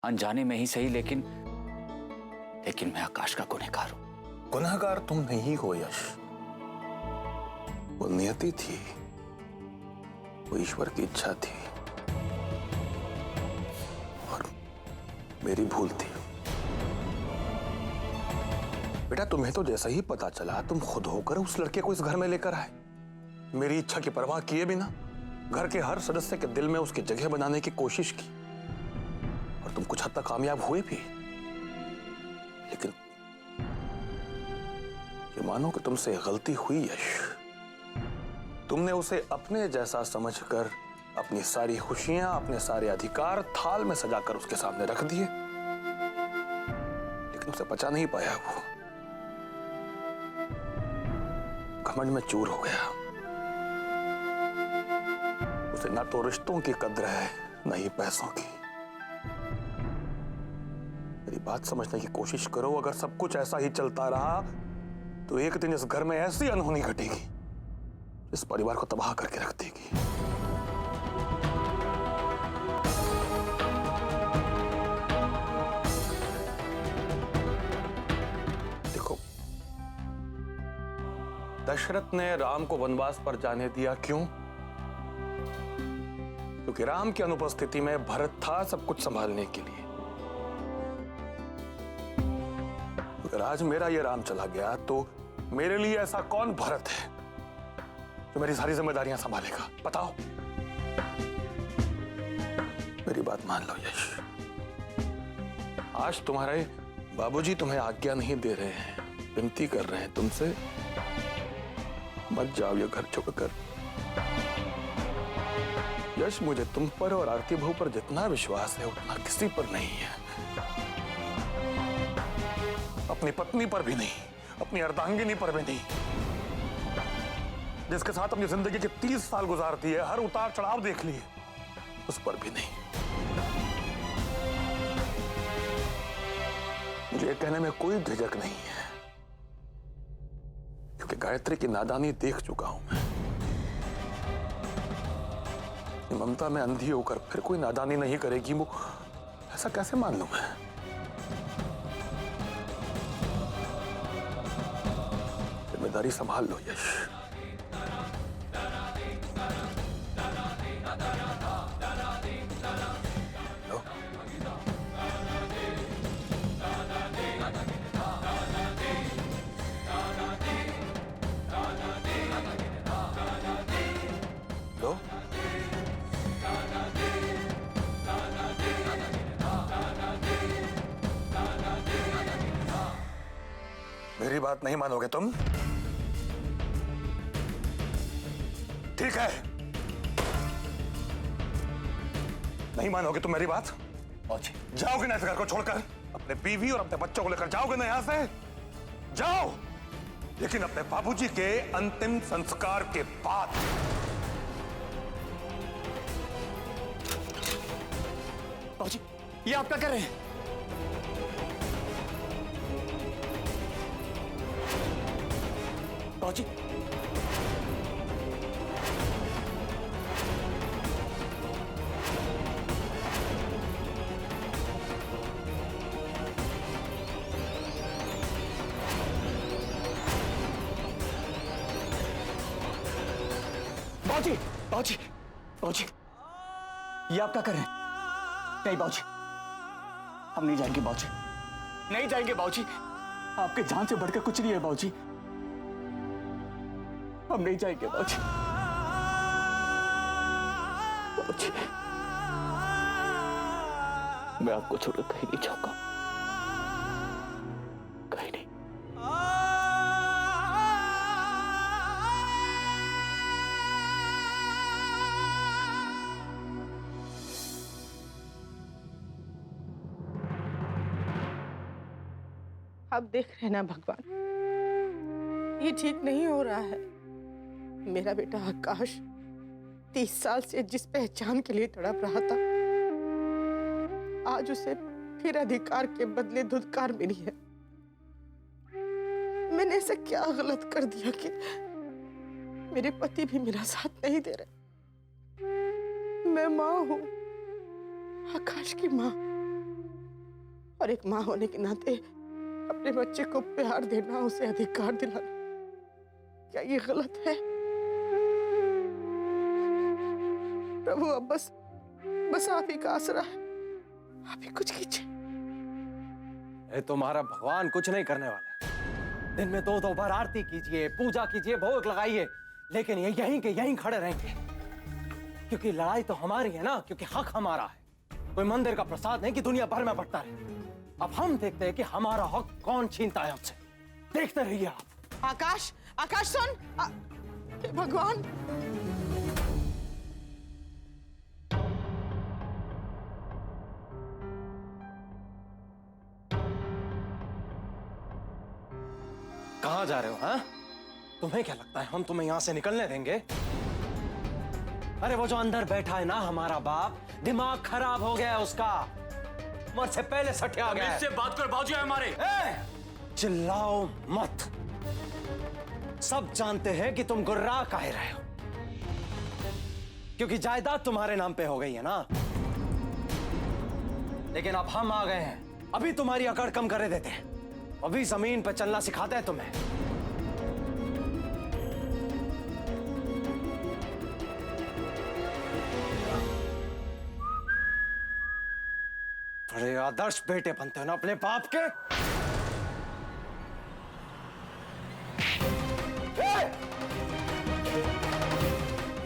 अनजाने में ही सही, लेकिन मैं आकाश का गुनहगार हूं। गुनहगार तुम नहीं हो यश, वो नियति थी, वो ईश्वर की इच्छा थी और मेरी भूल थी। बेटा तुम्हें तो जैसा ही पता चला तुम खुद होकर उस लड़के को इस घर में लेकर आए, मेरी इच्छा की परवाह किए बिना घर के हर सदस्य के दिल में उसकी जगह बनाने की कोशिश की और तुम कुछ हद तक कामयाब हुए भी। लेकिन ये मानो कि तुमसे गलती हुई यश, तुमने उसे अपने जैसा समझकर अपनी सारी खुशियां, अपने सारे अधिकार थाल में सजाकर उसके सामने रख दिए, लेकिन उसे पचा नहीं पाया। वो घमंड में चूर हो गया। उसे ना तो रिश्तों की कद्र है, ना ही पैसों की। मेरी बात समझने की कोशिश करो। अगर सब कुछ ऐसा ही चलता रहा तो एक दिन इस घर में ऐसी अनहोनी घटेगी, इस परिवार को तबाह करके रख देगी। देखो, दशरथ ने राम को वनवास पर जाने दिया, क्यों? क्योंकि राम की अनुपस्थिति में भरत था सब कुछ संभालने के लिए। अगर आज मेरा ये राम चला गया तो मेरे लिए ऐसा कौन भरत है जो मेरी सारी जिम्मेदारियां संभालेगा? बताओ। मेरी बात मान लो यश, आज तुम्हारे बाबूजी तुम्हें आज्ञा नहीं दे रहे हैं, विनती कर रहे हैं तुमसे, मत जाओ ये घर छोड़कर। यश, मुझे तुम पर और आरती बहू पर जितना विश्वास है उतना किसी पर नहीं है। अपनी पत्नी पर भी नहीं, अपनी अर्धांगिनी पर भी नहीं, जिसके साथ अपनी जिंदगी के 30 साल गुजार दिए, हर उतार चढ़ाव देख लिए, उस पर भी नहीं। मुझे कहने में कोई झिझक नहीं है, क्योंकि गायत्री की नादानी देख चुका हूं मैं। ममता में अंधी होकर फिर कोई नादानी नहीं करेगी, वो ऐसा कैसे मान लूं मैं? जिम्मेदारी संभाल लो यश। लो। लो। मेरी बात नहीं मानोगे तुम? ठीक है, नहीं मानोगे तुम मेरी बात? जाओगे ना इस घर को छोड़कर? अपने बीवी और अपने बच्चों को लेकर जाओगे ना यहां से? जाओ, लेकिन अपने बाबूजी के अंतिम संस्कार के बाद। बाबूजी, ये आप क्या कर रहे हैं? बाबूजी, बाबूजी, बाबूजी, बाबूजी, ये आप क्या कर रहे हैं? नहीं बाबूजी, हम नहीं जाएंगे बाबूजी, नहीं जाएंगे बाबूजी। आपके जान से बढ़कर कुछ नहीं है बाबूजी, हम नहीं जाएंगे बाबूजी। बाबूजी, मैं आपको छोड़कर कहीं नहीं जाऊंगा, कहीं नहीं। अब देख रहे ना भगवान, ये ठीक नहीं हो रहा है। मेरा बेटा आकाश 30 साल से जिस पहचान के लिए तड़प रहा था, आज उसे फिर अधिकार के बदले धुतकार मिली है। मैंने ऐसा क्या गलत कर दिया कि मेरे पति भी मेरा साथ नहीं दे रहे? मैं माँ हूं, आकाश की माँ। और एक माँ होने के नाते अपने बच्चे को प्यार देना, उसे अधिकार दिलाना, क्या ये गलत है? प्रभु, अब बस आप ही का आसरा है, आप ही कुछ कीजिए। तुम्हारा भगवान कुछ नहीं करने वाले। दिन में 2-2 बार आरती कीजिए, पूजा कीजिए, भोग लगाइए, लेकिन ये यहीं के यहीं खड़े रहेंगे। क्योंकि लड़ाई तो हमारी है ना, क्योंकि हक हमारा है। कोई मंदिर का प्रसाद नहीं कि दुनिया भर में बंटता रहे। अब हम देखते हैं कि हमारा हक कौन छीनता है हमसे। देखते रहिए आप। आकाश, आकाश सुन। हे भगवान, कहां जा रहे हो? हाँ, तुम्हें क्या लगता है हम तुम्हें यहां से निकलने देंगे? अरे वो जो अंदर बैठा है ना हमारा बाप, दिमाग खराब हो गया है उसका, उम्र से पहले सठिया गया है। इससे बात कर बाबूजी हमारे। चिल्लाओ मत। सब जानते हैं कि तुम गुर्रा काहे रहे हो, क्योंकि जायदाद तुम्हारे नाम पे हो गई है ना। लेकिन अब हम आ गए हैं, अभी तुम्हारी अकड़ कम करे देते हैं, अभी जमीन पर चलना सिखाते हैं तुम्हें। बड़े आदर्श बेटे बनते हो ना अपने बाप के।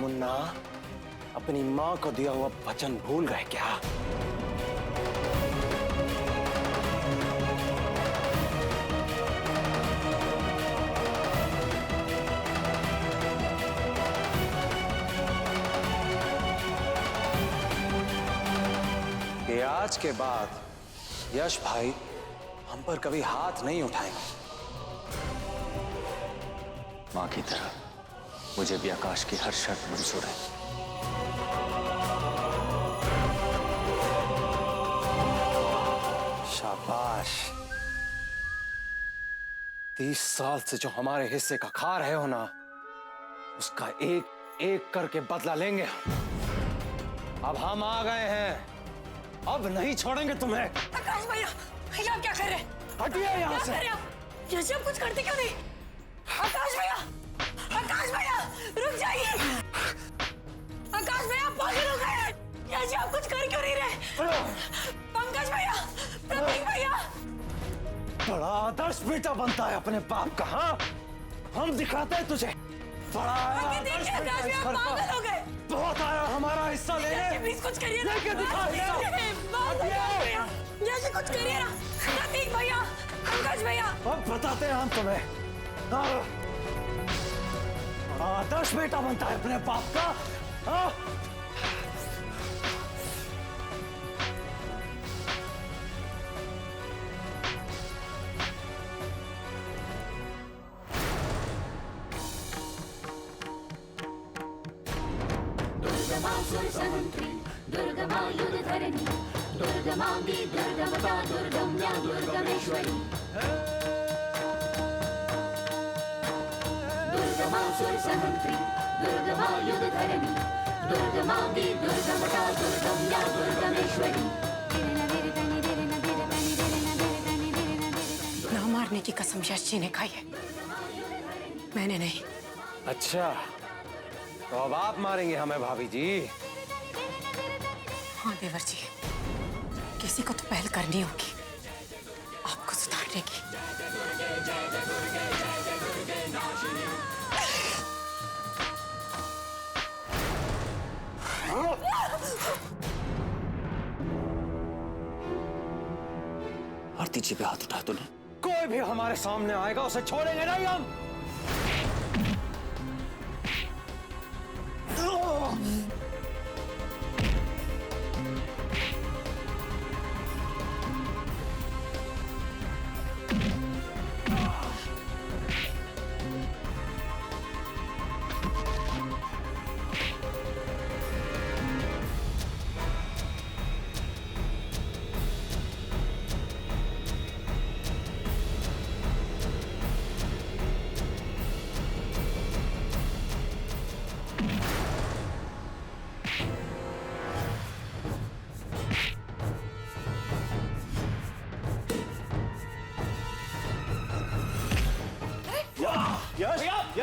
मुन्ना, अपनी मां को दिया हुआ वचन भूल गए क्या? कि आज के बाद यश भाई हम पर कभी हाथ नहीं उठाएंगे। मां की तरह मुझे भी आकाश की हर शर्त मंजूर है। शाबाश। 30 साल से जो हमारे हिस्से का खा रहे हो ना, उसका एक एक करके बदला लेंगे हम। अब हम आ गए हैं, अब नहीं छोड़ेंगे तुम्हें। आकाश भैया, भैया आप क्या कर रहे हैं? हटिए यहाँ से। जैसे आप कुछ करते क्यों नहीं? आकाश भैया, आकाश भैया रुक जाइए। आकाश भैया पागल हो गए हैं। जैसे आप कुछ कर क्यों नहीं रहे? पंकज भैया, प्रतीक भैया। बड़ा आदर्श बेटा बनता है अपने बाप का। हाँ, हम दिखाते हैं तुझे। बड़ा देखिए आकाश भैया पागल हो गए। बहुत आया हमारा हिस्सा लेने। प्लीज कुछ करिए ना। लेके दिखा हिस्सा। भैया, जैसे कुछ करिए ना। प्रतीक भैया, पंकज भैया। अब बताते हैं हम तुम्हें। आदर्श बेटा बनता है अपने बाप का। हाँ? दुर्गमा युधधरणी दुर्गमांगी दुर्गमता दुर्गम्या दुर्गमेश्वरी दुर्गमा सुरसहंत्री दुर्गमा युधधरणी दुर्गमांगी दुर्गमता दुर्गम्या दुर्गमेश्वरी। ना मारने की कसम यश ने खाई है, मैंने नहीं। अच्छा, तो अब आप मारेंगे हमें भाभी जी? हाँ देवर जी, किसी को तो पहल करनी होगी आपको सुधारने की। आरती जी पे हाथ उठाया तूने। कोई भी हमारे सामने आएगा उसे छोड़ेंगे नहीं हम।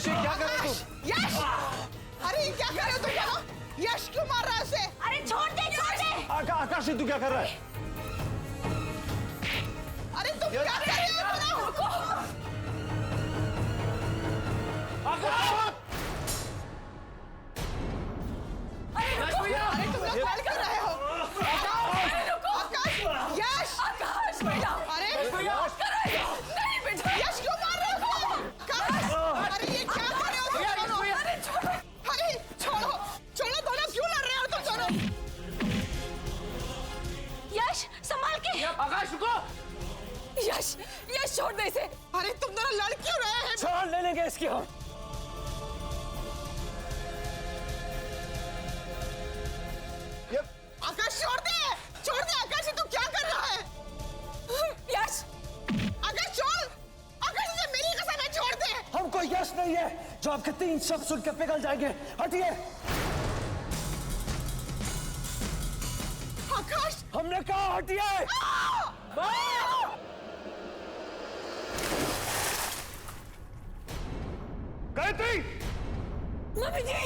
यश ये क्या कर रहे हो तुम? यश! अरे ये क्या कर रहे हो तुम दोनों? यश क्यों मार रहा है उसे? अरे छोड़ दे आकाश तू क्या कर रहा है? अरे तुम क्या कर रहे हो दोनों? अरे तुम लोग क्या कर रहे हो? आकाश! यश! आकाश भैया अरे नहीं बेटा यश क्यों मार रहे हो? आकाश! अरे ये क्या कर रहे हो तुम दोनों? अरे छोड़ो अरे छोड़ो छोड़ो दोनों क्यों लड़ रहे हो तुम दोनों? यश संभाल के आकाश रुको। यश यश छोड़ दे इसे अरे तुम दोनों लड़ क्यों रहे हैं? जान ले लेंगे इसकी हम। आकाश छोड़ दे आकाश ये तू क्या कर रहा है? यश आकाश छोड़! आकाश इसे मेरी कसम है छोड़ दे! हमको यश नहीं है जो आपके 3 शब्द सुन के पिघल जाएंगे। हटिए। आकाश! हमने कहा हटिए। गायत्री! मम्मी जी